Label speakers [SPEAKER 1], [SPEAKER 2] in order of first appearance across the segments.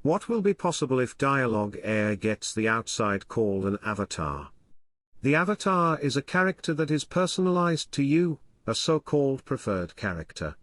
[SPEAKER 1] What will be possible if Dialogue AI gets the outside called an avatar? The avatar is a character that is personalized to you, a so-called preferred character.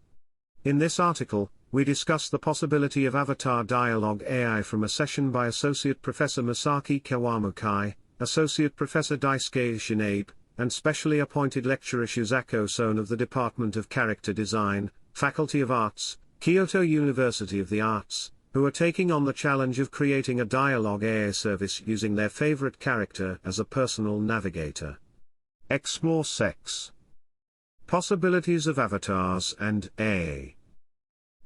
[SPEAKER 1] In this article, we discuss the possibility of avatar Dialogue AI from a session by Associate Professor Masaki Kawamukai, Associate Professor Daisuke Ishinabe, and specially appointed lecturer Shizako Son of the Department of Character Design, Faculty of Arts, Kyoto University of the Arts, who are taking on the challenge of creating a Dialogue AI service using their favorite character as a personal navigator. Explore sex. Possibilities of avatars and AI.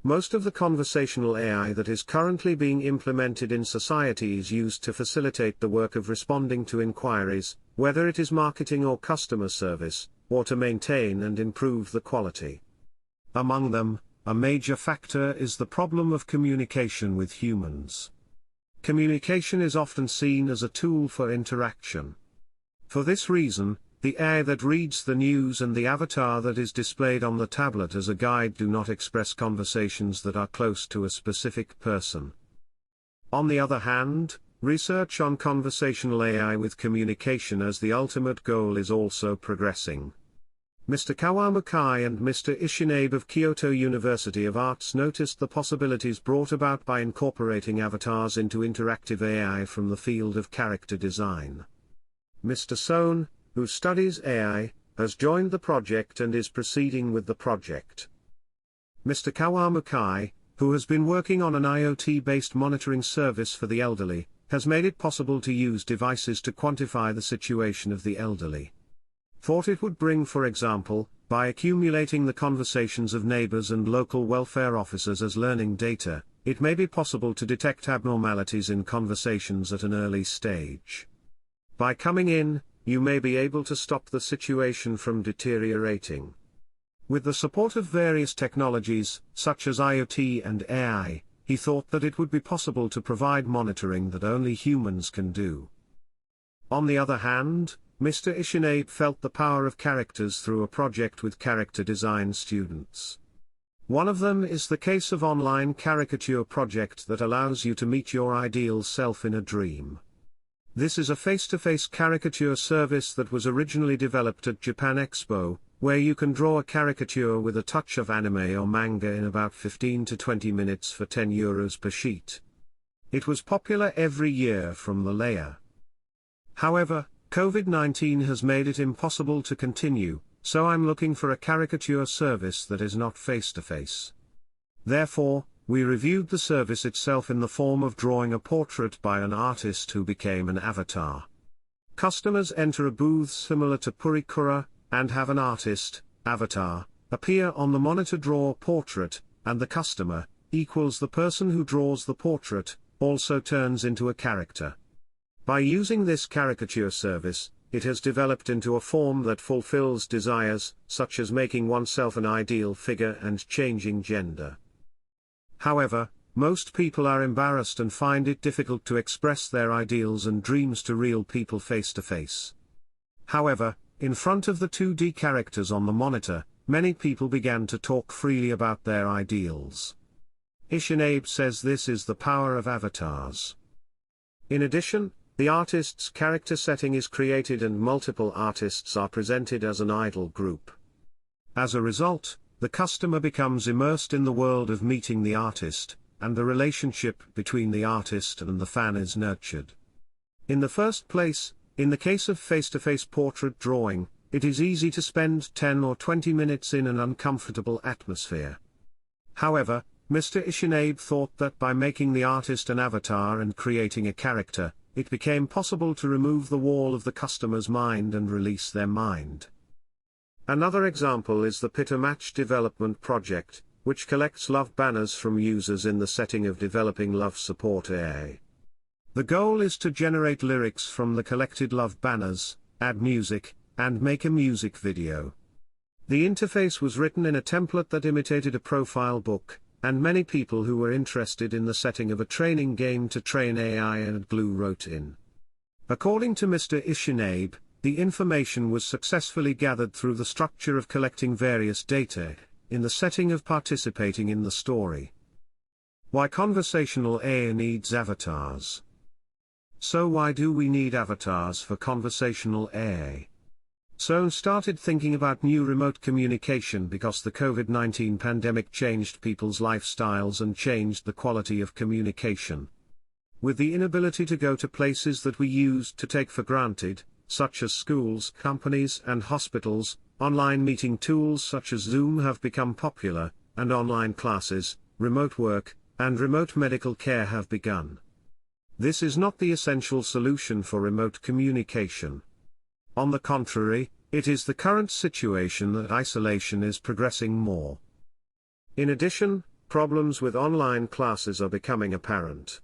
[SPEAKER 1] Most of the conversational AI that is currently being implemented in society is used to facilitate the work of responding to inquiries, whether it is marketing or customer service, or to maintain and improve the quality. Among them, a major factor is the problem of communication with humans. Communication is often seen as a tool for interaction. For this reason, the AI that reads the news and the avatar that is displayed on the tablet as a guide do not express conversations that are close to a specific person. On the other hand, research on conversational AI with communication as the ultimate goal is also progressing. Mr. Kawamukai and Mr. Ishinabe of Kyoto University of Arts noticed the possibilities brought about by incorporating avatars into interactive AI from the field of character design. Mr. Son, who studies AI, has joined the project and is proceeding with the project. Mr. Kawamukai, who has been working on an IoT-based monitoring service for the elderly, has made it possible to use devices to quantify the situation of the elderly. Thought it would bring, for example, by accumulating the conversations of neighbors and local welfare officers as learning data, it may be possible to detect abnormalities in conversations at an early stage. By coming in, you may be able to stop the situation from deteriorating. With the support of various technologies, such as IoT and AI, he thought that it would be possible to provide monitoring that only humans can do. On the other hand, Mr. Ishinabe felt the power of characters through a project with character design students. One of them is the case of online caricature project that allows you to meet your ideal self in a dream. This is a face-to-face caricature service that was originally developed at Japan Expo, where you can draw a caricature with a touch of anime or manga in about 15 to 20 minutes for €10 per sheet. It was popular every year from the layer. However, COVID-19 has made it impossible to continue, so I'm looking for a caricature service that is not face-to-face. Therefore, we reviewed the service itself in the form of drawing a portrait by an artist who became an avatar. Customers enter a booth similar to Purikura, and have an artist, avatar, appear on the monitor, draw a portrait, and the customer, equals the person who draws the portrait, also turns into a character. By using this caricature service, it has developed into a form that fulfills desires, such as making oneself an ideal figure and changing gender. However, most people are embarrassed and find it difficult to express their ideals and dreams to real people face to face. However, in front of the 2D characters on the monitor, many people began to talk freely about their ideals. Ishinabe says this is the power of avatars. In addition, the artist's character setting is created and multiple artists are presented as an idol group. As a result, the customer becomes immersed in the world of meeting the artist, and the relationship between the artist and the fan is nurtured. In the first place, in the case of face-to-face portrait drawing, it is easy to spend 10 or 20 minutes in an uncomfortable atmosphere. However, Mr. Ishinabe thought that by making the artist an avatar and creating a character, it became possible to remove the wall of the customer's mind and release their mind. Another example is the Pitter Match Development Project, which collects love banners from users in the setting of developing love support AI. The goal is to generate lyrics from the collected love banners, add music, and make a music video. The interface was written in a template that imitated a profile book, and many people who were interested in the setting of a training game to train AI and Glue wrote in. According to Mr. Ishinabe, the information was successfully gathered through the structure of collecting various data, in the setting of participating in the story. Why conversational AI needs avatars. So why do we need avatars for conversational AI? Sohn started thinking about new remote communication because the COVID-19 pandemic changed people's lifestyles and changed the quality of communication. With the inability to go to places that we used to take for granted, such as schools, companies and hospitals, online meeting tools such as Zoom have become popular, and online classes, remote work, and remote medical care have begun. This is not the essential solution for remote communication. On the contrary, it is the current situation that isolation is progressing more. In addition, problems with online classes are becoming apparent.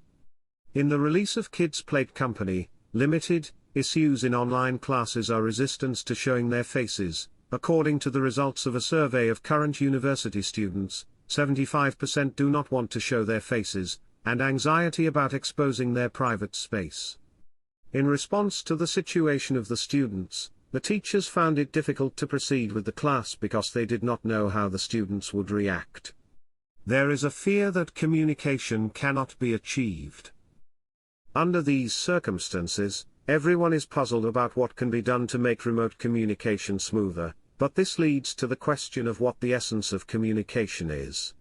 [SPEAKER 1] In the release of Kids Plate Company, Limited, issues in online classes are resistance to showing their faces. According to the results of a survey of current university students, 75% do not want to show their faces, and anxiety about exposing their private space. In response to the situation of the students, the teachers found it difficult to proceed with the class because they did not know how the students would react. There is a fear that communication cannot be achieved. Under these circumstances, everyone is puzzled about what can be done to make remote communication smoother, but this leads to the question of what the essence of communication is.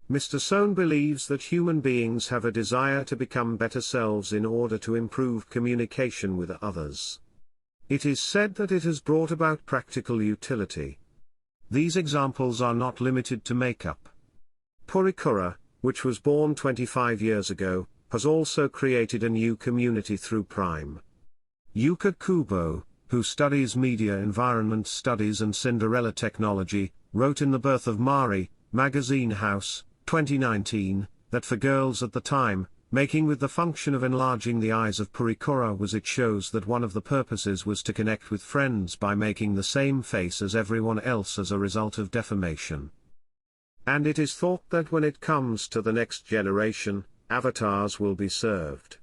[SPEAKER 1] Mr. Sohn believes that human beings have a desire to become better selves in order to improve communication with others. It is said that it has brought about practical utility. These examples are not limited to makeup. Purikura, which was born 25 years ago, has also created a new community through Prime. Yuka Kubo, who studies media environment studies and Cinderella technology, wrote in The Birth of Mari, Magazine House, 2019, that for girls at the time, making with the function of enlarging the eyes of Purikura was it shows that one of the purposes was to connect with friends by making the same face as everyone else as a result of deformation. And it is thought that when it comes to the next generation, avatars will be served.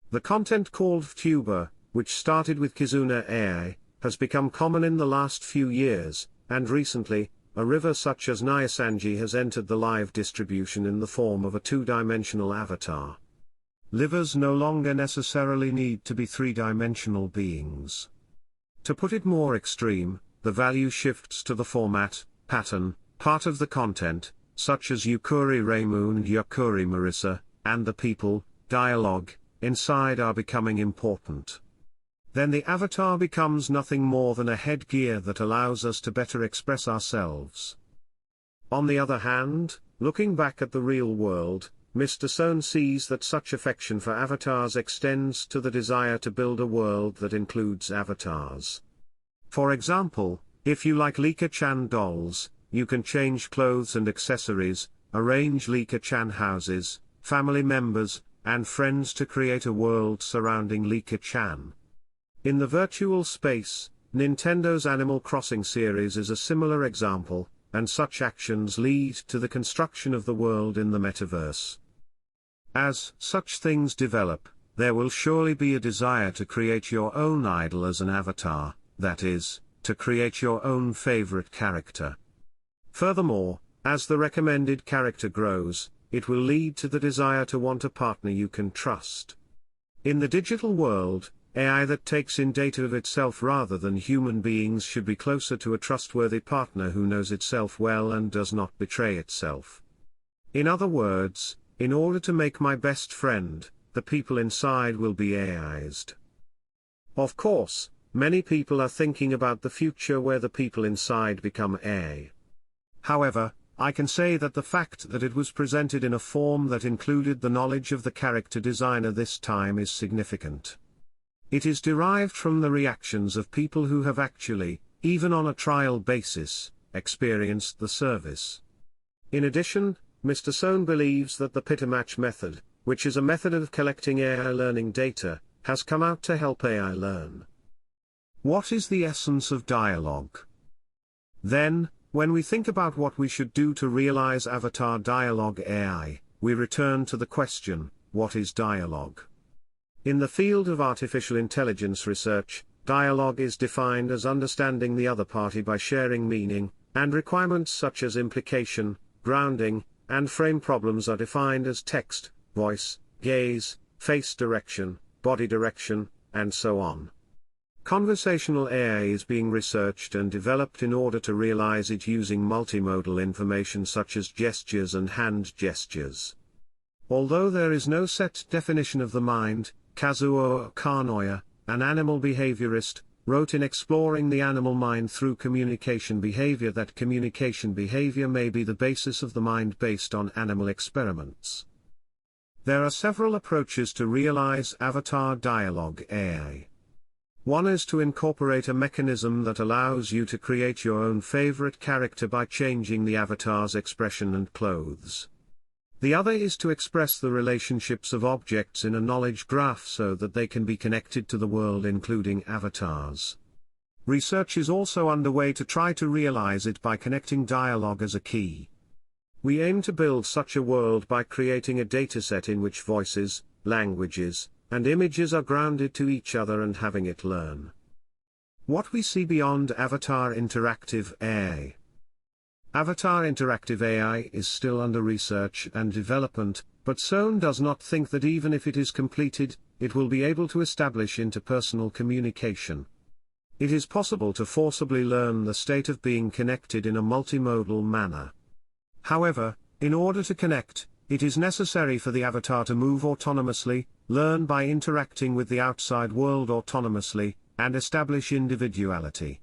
[SPEAKER 1] The content called VTuber, which started with Kizuna AI, has become common in the last few years, and recently, a river such as Nyasanji has entered the live distribution in the form of a two-dimensional avatar. Livers no longer necessarily need to be three-dimensional beings. To put it more extreme, the value shifts to the format, pattern, part of the content, such as Yukuri Reimu and Yukuri Marissa, and the people, dialogue, inside are becoming important. Then the avatar becomes nothing more than a headgear that allows us to better express ourselves. On the other hand, looking back at the real world, Mr. Sohn sees that such affection for avatars extends to the desire to build a world that includes avatars. For example, if you like Lika-chan dolls, you can change clothes and accessories, arrange Lika-chan houses, family members, and friends to create a world surrounding Lika-chan. In the virtual space, Nintendo's Animal Crossing series is a similar example, and such actions lead to the construction of the world in the metaverse. As such things develop, there will surely be a desire to create your own idol as an avatar, that is, to create your own favorite character. Furthermore, as the recommended character grows, it will lead to the desire to want a partner you can trust. In the digital world, AI that takes in data of itself rather than human beings should be closer to a trustworthy partner who knows itself well and does not betray itself. In other words, in order to make my best friend, the people inside will be AI'd. Of course, many people are thinking about the future where the people inside become AI. However, I can say that the fact that it was presented in a form that included the knowledge of the character designer this time is significant. It is derived from the reactions of people who have actually, even on a trial basis, experienced the service. In addition, Mr. Sohn believes that the Pitamatch method, which is a method of collecting AI learning data, has come out to help AI learn. What is the essence of dialogue? Then, when we think about what we should do to realize avatar dialogue AI, we return to the question, what is dialogue? In the field of artificial intelligence research, dialogue is defined as understanding the other party by sharing meaning, and requirements such as implication, grounding, and frame problems are defined as text, voice, gaze, face direction, body direction, and so on. Conversational AI is being researched and developed in order to realize it using multimodal information such as gestures and hand gestures. Although there is no set definition of the mind, Kazuo Kanoya, an animal behaviorist, wrote in Exploring the Animal Mind Through Communication Behavior that communication behavior may be the basis of the mind based on animal experiments. There are several approaches to realize avatar dialogue AI. One is to incorporate a mechanism that allows you to create your own favorite character by changing the avatar's expression and clothes. The other is to express the relationships of objects in a knowledge graph so that they can be connected to the world including avatars. Research is also underway to try to realize it by connecting dialogue as a key. We aim to build such a world by creating a dataset in which voices, languages, and images are grounded to each other and having it learn. What we see beyond Avatar Interactive AI. Avatar Interactive AI is still under research and development, but Sohn does not think that even if it is completed, it will be able to establish interpersonal communication. It is possible to forcibly learn the state of being connected in a multimodal manner. However, in order to connect, it is necessary for the avatar to move autonomously, learn by interacting with the outside world autonomously, and establish individuality.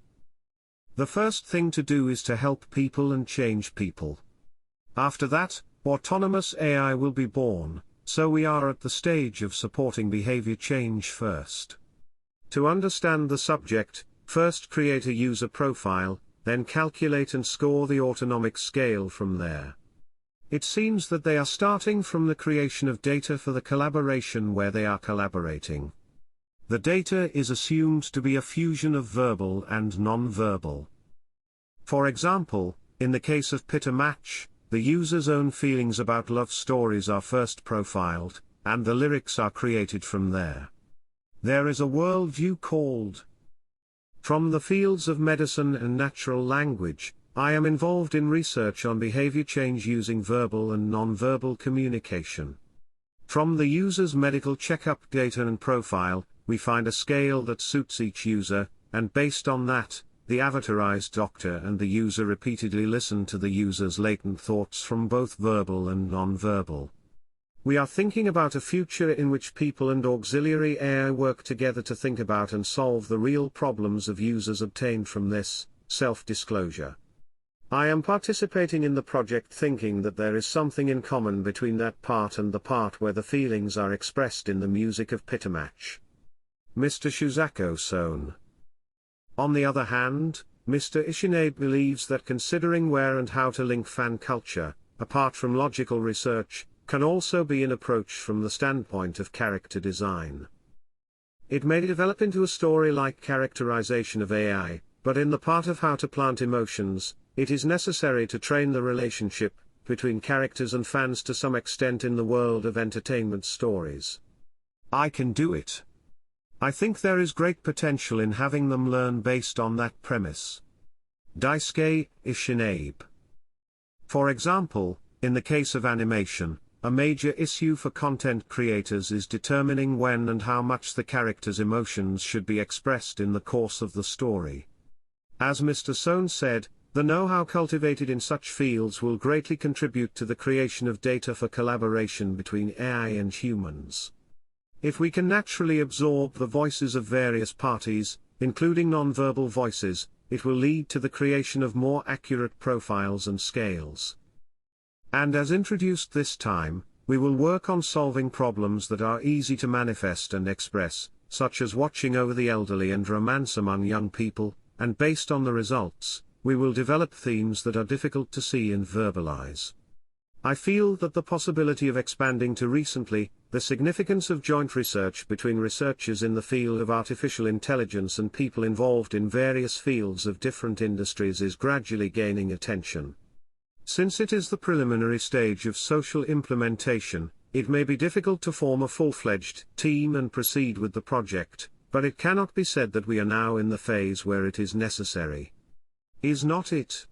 [SPEAKER 1] The first thing to do is to help people and change people. After that, autonomous AI will be born, so we are at the stage of supporting behavior change first. To understand the subject, first create a user profile, then calculate and score the autonomic scale from there. It seems that they are starting from the creation of data for the collaboration where they are collaborating. The data is assumed to be a fusion of verbal and non-verbal. For example, in the case of Pitter Match, the user's own feelings about love stories are first profiled, and the lyrics are created from there. There is a worldview called. From the fields of medicine and natural language, I am involved in research on behavior change using verbal and non-verbal communication. From the user's medical checkup data and profile, we find a scale that suits each user, and based on that, the avatarized doctor and the user repeatedly listen to the user's latent thoughts from both verbal and non-verbal. We are thinking about a future in which people and auxiliary AI work together to think about and solve the real problems of users obtained from this self-disclosure. I am participating in the project thinking that there is something in common between that part and the part where the feelings are expressed in the music of Pitter Match. Mr. Shusaku Sohn. On the other hand, Mr. Ishinabe believes that considering where and how to link fan culture, apart from logical research, can also be an approach from the standpoint of character design. It may develop into a story-like characterization of AI, but in the part of how to plant emotions, it is necessary to train the relationship between characters and fans to some extent in the world of entertainment stories. I can do it. I think there is great potential in having them learn based on that premise. Daisuke Ishinabe. For example, in the case of animation, a major issue for content creators is determining when and how much the character's emotions should be expressed in the course of the story. As Mr. Sohn said, the know-how cultivated in such fields will greatly contribute to the creation of data for collaboration between AI and humans. If we can naturally absorb the voices of various parties, including non-verbal voices, it will lead to the creation of more accurate profiles and scales. And as introduced this time, we will work on solving problems that are easy to manifest and express, such as watching over the elderly and romance among young people, and based on the results, we will develop themes that are difficult to see and verbalize. I feel that the possibility of expanding to recently, the significance of joint research between researchers in the field of artificial intelligence and people involved in various fields of different industries is gradually gaining attention. Since it is the preliminary stage of social implementation, it may be difficult to form a full-fledged team and proceed with the project, but it cannot be said that we are now in the phase where it is necessary. Is not it?